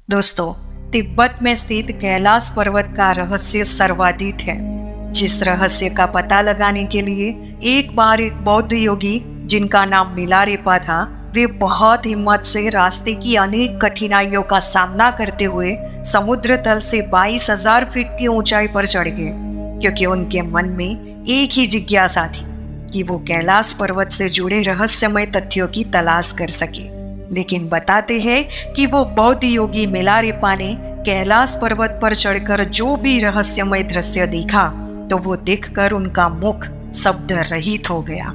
दोस्तों, तिब्बत में स्थित कैलाश पर्वत का रहस्य सर्वाधिक है। जिस रहस्य का पता लगाने के लिए एक बार एक बौद्ध योगी जिनका नाम मिलारेपा था, वे बहुत हिम्मत से रास्ते की अनेक कठिनाइयों का सामना करते हुए समुद्र तल से 22,000 फीट की ऊंचाई पर चढ़ गए, क्योंकि उनके मन में एक ही जिज्ञासा थी कि वो कैलाश पर्वत से जुड़े रहस्यमय तथ्यों की तलाश कर सके। लेकिन बताते हैं कि वो बौद्ध योगी मिलारेपा ने कैलाश पर्वत पर चढ़कर जो भी रहस्यमय दृश्य देखा, तो वो देखकर उनका मुख शब्द रहित हो गया।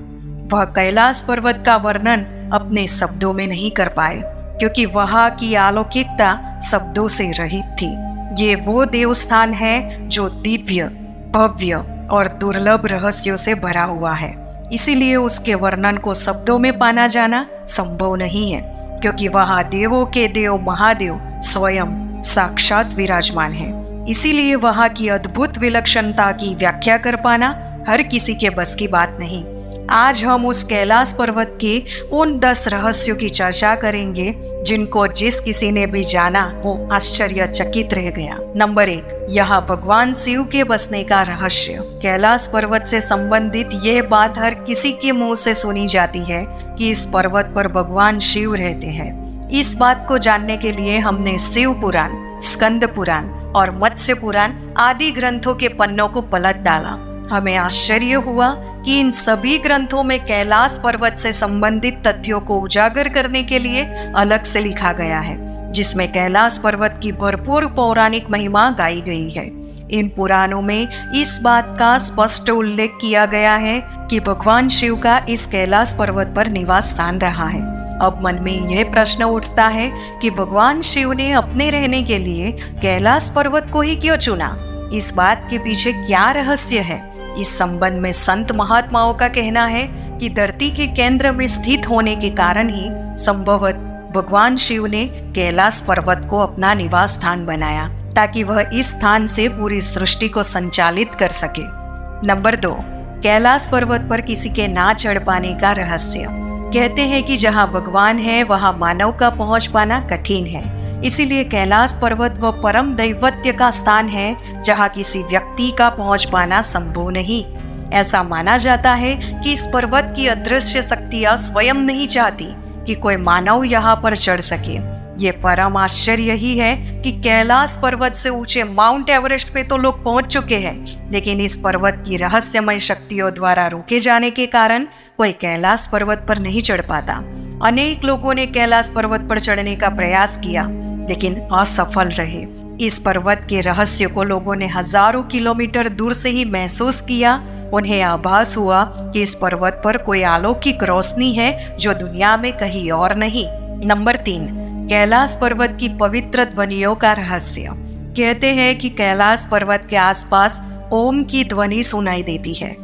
वह कैलाश पर्वत का वर्णन अपने शब्दों में नहीं कर पाए, क्योंकि वहाँ की अलौकिकता शब्दों से रहित थी। ये वो देवस्थान है जो दिव्य, भव्य और दुर्लभ रहस्यों से भरा हुआ है। इसीलिए उसके वर्णन को शब्दों में पाना जाना संभव नहीं है, क्योंकि वहाँ देवों के देव महादेव स्वयं साक्षात विराजमान है। इसीलिए वहाँ की अद्भुत विलक्षणता की व्याख्या कर पाना हर किसी के बस की बात नहीं। आज हम उस कैलाश पर्वत के उन 10 रहस्यों की चर्चा करेंगे जिनको जिस किसी ने भी जाना वो आश्चर्यचकित रह गया। नंबर 1, यहाँ भगवान शिव के बसने का रहस्य। कैलाश पर्वत से संबंधित यह बात हर किसी के मुंह से सुनी जाती है कि इस पर्वत पर भगवान शिव रहते हैं। इस बात को जानने के लिए हमने शिव पुराण, स्कंद पुराण और मत्स्य पुराण आदि ग्रंथों के पन्नों को पलट डाला। हमें आश्चर्य हुआ कि इन सभी ग्रंथों में कैलाश पर्वत से संबंधित तथ्यों को उजागर करने के लिए अलग से लिखा गया है, जिसमें कैलाश पर्वत की भरपूर पौराणिक महिमा गाई गई है। इन पुराणों में इस बात का स्पष्ट उल्लेख किया गया है कि भगवान शिव का इस कैलाश पर्वत पर निवास स्थान रहा है। अब मन में यह प्रश्न उठता है कि भगवान शिव ने अपने रहने के लिए कैलाश पर्वत को ही क्यों चुना? इस बात के पीछे क्या रहस्य है? इस संबंध में संत महात्माओं का कहना है कि धरती के केंद्र में स्थित होने के कारण ही संभवत भगवान शिव ने कैलाश पर्वत को अपना निवास स्थान बनाया, ताकि वह इस स्थान से पूरी सृष्टि को संचालित कर सके। नंबर 2, कैलाश पर्वत पर किसी के ना चढ़ पाने का रहस्य। कहते हैं कि जहाँ भगवान है वहाँ मानव का पहुँच पाना कठिन है। इसीलिए कैलाश पर्वत वह परम दैवत्य का स्थान है जहाँ किसी व्यक्ति का पहुँच पाना संभव नहीं। ऐसा माना जाता है कि इस पर्वत की अदृश्य शक्तियाँ स्वयं नहीं चाहती कि कोई मानव यहाँ पर चढ़ सके। ये परम आश्चर्य ही है कि कैलाश पर्वत से ऊंचे माउंट एवरेस्ट पे तो लोग पहुंच चुके हैं, लेकिन इस पर्वत की रहस्यमय शक्तियों द्वारा रोके जाने के कारण कोई कैलाश पर्वत पर नहीं चढ़ पाता। अनेक लोगों ने कैलाश पर्वत पर चढ़ने का प्रयास किया, लेकिन असफल रहे। इस पर्वत के रहस्य को लोगों ने हजारों किलोमीटर दूर से ही महसूस किया। उन्हें आभास हुआ कि इस पर्वत पर कोई अलौकिक रोशनी है जो दुनिया में कहीं और नहीं। नंबर 3, कैलाश पर्वत की पवित्र ध्वनियों का रहस्य। कहते हैं कि कैलाश पर्वत के आसपास ओम की ध्वनि सुनाई देती है,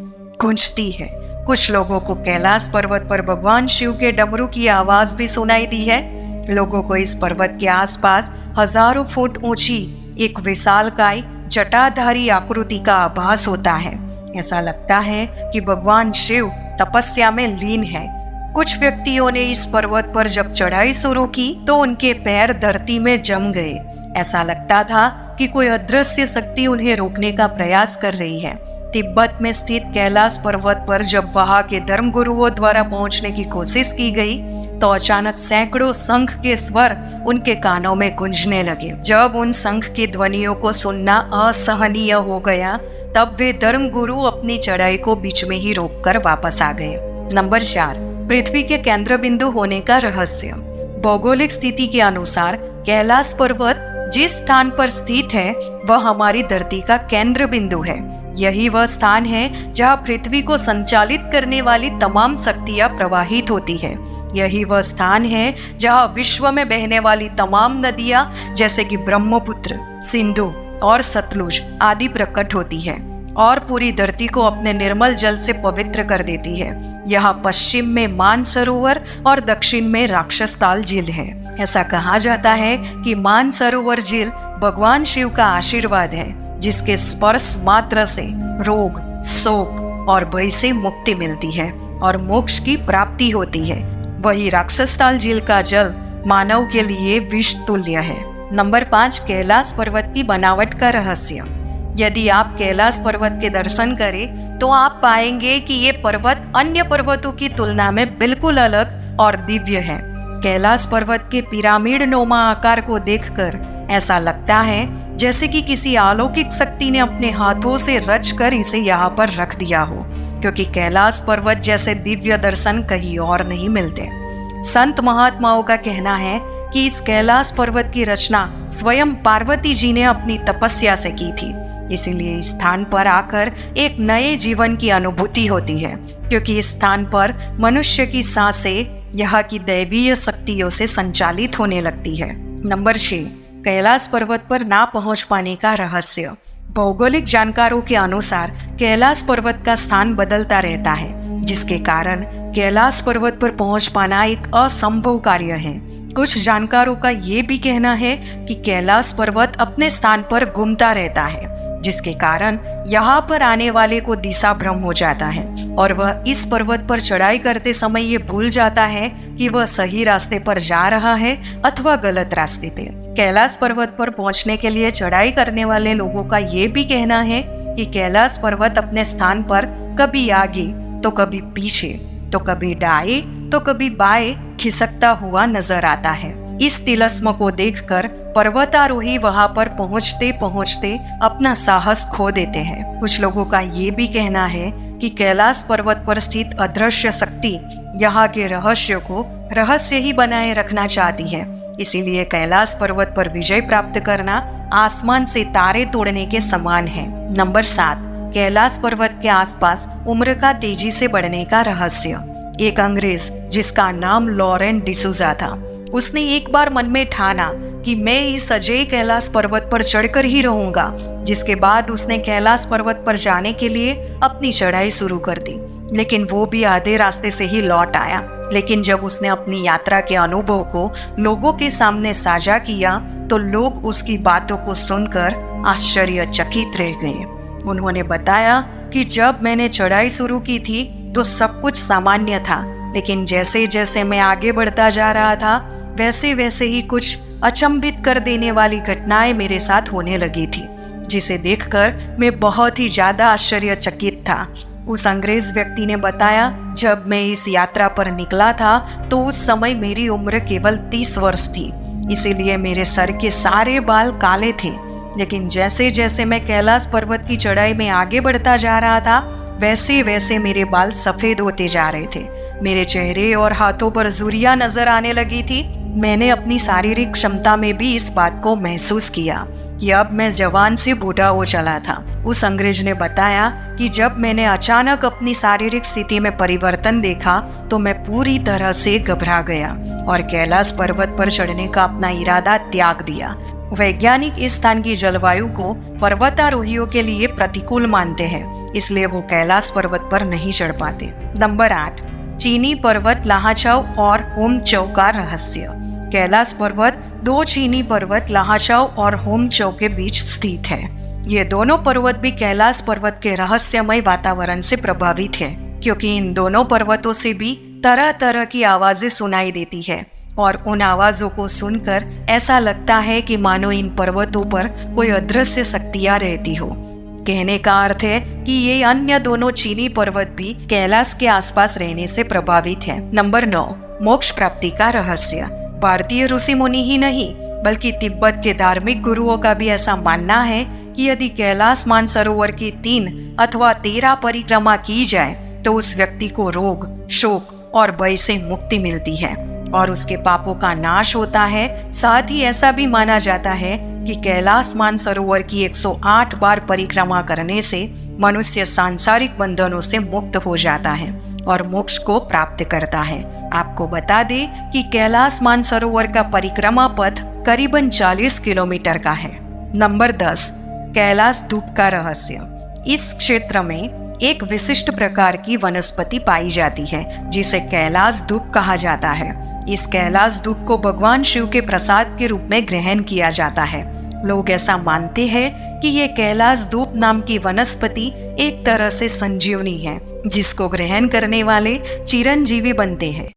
गूंजती है। कुछ लोगों को कैलाश पर्वत पर भगवान शिव के डमरू की आवाज भी सुनाई दी है। लोगों को इस पर्वत के आसपास हजारों फुट ऊंची एक विशालकाय जटाधारी आकृति का आभास होता है। ऐसा लगता है कि भगवान शिव तपस्या में लीन है। कुछ व्यक्तियों ने इस पर्वत पर जब चढ़ाई शुरू की तो उनके पैर धरती में जम गए। ऐसा लगता था कि कोई अदृश्य शक्ति उन्हें रोकने का प्रयास कर रही है। तिब्बत में स्थित कैलाश पर्वत पर जब वहां के धर्मगुरुओं द्वारा पहुंचने की कोशिश की गई, तो अचानक सैकड़ों शंख के स्वर उनके कानों में गूंजने लगे। जब उन शंख की ध्वनियों को सुनना असहनीय हो गया, तब वे धर्मगुरु अपनी चढ़ाई को बीच में ही रोककर वापस आ गए। नंबर 4, पृथ्वी के केंद्र बिंदु होने का रहस्य। भौगोलिक स्थिति के अनुसार कैलाश पर्वत जिस स्थान पर स्थित है वह हमारी धरती का केंद्र बिंदु है। यही वह स्थान है जहाँ पृथ्वी को संचालित करने वाली तमाम शक्तियाँ प्रवाहित होती है। यही वह स्थान है जहाँ विश्व में बहने वाली तमाम नदियाँ जैसे कि ब्रह्मपुत्र, सिंधु और सतलुज आदि प्रकट होती है और पूरी धरती को अपने निर्मल जल से पवित्र कर देती है। यहाँ पश्चिम में मानसरोवर और दक्षिण में राक्षसताल झील है। ऐसा कहा जाता है कि मानसरोवर झील भगवान शिव का आशीर्वाद है, जिसके स्पर्श मात्र से रोग, शोक और भय से मुक्ति मिलती है और मोक्ष की प्राप्ति होती है। वही राक्षसताल झील का जल मानव के लिए विष तुल्य है। नंबर 5, कैलाश पर्वत की बनावट का रहस्य। यदि आप कैलाश पर्वत के दर्शन करें तो आप पाएंगे कि ये पर्वत अन्य पर्वतों की तुलना में बिल्कुल अलग और दिव्य है। कैलाश पर्वत के पिरामिड नुमा आकार को देखकर ऐसा लगता है जैसे कि किसी अलौकिक शक्ति ने अपने हाथों से रचकर इसे यहाँ पर रख दिया हो, क्योंकि कैलाश पर्वत जैसे दिव्य दर्शन कहीं और नहीं मिलते। संत महात्माओं का कहना है कि इस कैलाश पर्वत की रचना स्वयं पार्वती जी ने अपनी तपस्या से की थी। इसीलिए इस स्थान पर आकर एक नए जीवन की अनुभूति होती है, क्योंकि इस स्थान पर मनुष्य की सांसें यहाँ की दैवीय शक्तियों से संचालित होने लगती है। नंबर 6, कैलाश पर्वत पर ना पहुंच पाने का रहस्य। भौगोलिक जानकारों के अनुसार कैलाश पर्वत का स्थान बदलता रहता है, जिसके कारण कैलाश पर्वत पर पहुंच पाना एक असंभव कार्य है। कुछ जानकारों का ये भी कहना है कि कैलाश पर्वत अपने स्थान पर घूमता रहता है, जिसके कारण यहाँ पर आने वाले को दिशा भ्रम हो जाता है और वह इस पर्वत पर चढ़ाई करते समय ये भूल जाता है कि वह सही रास्ते पर जा रहा है अथवा गलत रास्ते पे। कैलाश पर्वत पर पहुंचने के लिए चढ़ाई करने वाले लोगों का ये भी कहना है कि कैलाश पर्वत अपने स्थान पर कभी आगे तो कभी पीछे, तो कभी दाएं तो कभी बाएं खिसकता हुआ नजर आता है। इस तिलस्म को देखकर पर्वतारोही वहां पर पहुंचते पहुंचते अपना साहस खो देते हैं। कुछ लोगों का ये भी कहना है कि कैलाश पर्वत पर स्थित अदृश्य शक्ति यहाँ के रहस्य को रहस्य ही बनाए रखना चाहती है। इसीलिए कैलाश पर्वत पर विजय प्राप्त करना आसमान से तारे तोड़ने के समान है। नंबर 7, कैलाश पर्वत के आसपास उम्र का तेजी से बढ़ने का रहस्य। एक अंग्रेज जिसका नाम लॉरेंट डिसूजा था, उसने एक बार मन में ठाना कि मैं इस अजय कैलाश पर्वत पर चढ़कर ही रहूंगा। जिसके बाद उसने कैलाश पर्वत पर जाने के लिए अपनी चढ़ाई शुरू कर दी, लेकिन वो भी आधे रास्ते से ही लौट आया। लेकिन जब उसने अपनी यात्रा के अनुभव को लोगों के सामने साझा किया तो लोग उसकी बातों को सुनकर आश्चर्यचकित रह गए। उन्होंने बताया कि जब मैंने चढ़ाई शुरू की थी तो सब कुछ सामान्य था, लेकिन जैसे जैसे मैं आगे बढ़ता जा रहा था वैसे वैसे ही कुछ अचंभित कर देने वाली घटनाएं मेरे साथ होने लगी थी, जिसे देखकर मैं बहुत ही ज्यादा आश्चर्यचकित था। उस अंग्रेज व्यक्ति ने बताया, जब मैं इस यात्रा पर निकला था तो उस समय मेरी उम्र केवल 30 वर्ष थी, इसीलिए मेरे सर के सारे बाल काले थे। लेकिन जैसे जैसे मैं कैलाश पर्वत की चढ़ाई में आगे बढ़ता जा रहा था वैसे वैसे मेरे बाल सफेद होते जा रहे थे। मेरे चेहरे और हाथों पर झुर्रियां नजर आने लगी थी। मैंने अपनी शारीरिक क्षमता में भी इस बात को महसूस किया कि अब मैं जवान से बूढ़ा हो चला था। उस अंग्रेज ने बताया कि जब मैंने अचानक अपनी शारीरिक स्थिति में परिवर्तन देखा तो मैं पूरी तरह से घबरा गया और कैलाश पर्वत पर चढ़ने का अपना इरादा त्याग दिया। वैज्ञानिक इस स्थान की जलवायु को पर्वतारोहियों के लिए प्रतिकूल मानते हैं, इसलिए वो कैलाश पर्वत पर नहीं चढ़ पाते। नंबर 8, चीनी पर्वत लाहाचाओ और होमचो का रहस्य। कैलाश पर्वत 2 चीनी पर्वत लाहाचाओ और होमचो के बीच स्थित है। ये दोनों पर्वत भी कैलाश पर्वत के रहस्यमय वातावरण से प्रभावित है, क्योंकि इन दोनों पर्वतों से भी तरह तरह की आवाजें सुनाई देती है और उन आवाजों को सुनकर ऐसा लगता है कि मानो इन पर्वतों पर कोई अदृश्य शक्तियां रहती हो। कहने का अर्थ है कि ये अन्य दोनों चीनी पर्वत भी कैलाश के आसपास रहने से प्रभावित है। नंबर 9, मोक्ष प्राप्ति का रहस्य। भारतीय ऋषि मुनि ही नहीं बल्कि तिब्बत के धार्मिक गुरुओं का भी ऐसा मानना है कि यदि कैलाश मानसरोवर की 3 अथवा 13 परिक्रमा की जाए तो उस व्यक्ति को रोग, शोक और भय से मुक्ति मिलती है और उसके पापों का नाश होता है। साथ ही ऐसा भी माना जाता है कि कैलाश मानसरोवर की 108 बार परिक्रमा करने से मनुष्य सांसारिक बंधनों से मुक्त हो जाता है और मोक्ष को प्राप्त करता है। आपको बता दें कि कैलाश मानसरोवर का परिक्रमा पथ करीबन 40 किलोमीटर का है। नंबर 10, कैलाश धूप का रहस्य। इस क्षेत्र में एक विशिष्ट प्रकार की वनस्पति पाई जाती है जिसे कैलाश धूप कहा जाता है। इस कैलाश धूप को भगवान शिव के प्रसाद के रूप में ग्रहण किया जाता है। लोग ऐसा मानते हैं कि ये कैलाश धूप नाम की वनस्पति एक तरह से संजीवनी है, जिसको ग्रहण करने वाले चिरंजीवी बनते हैं।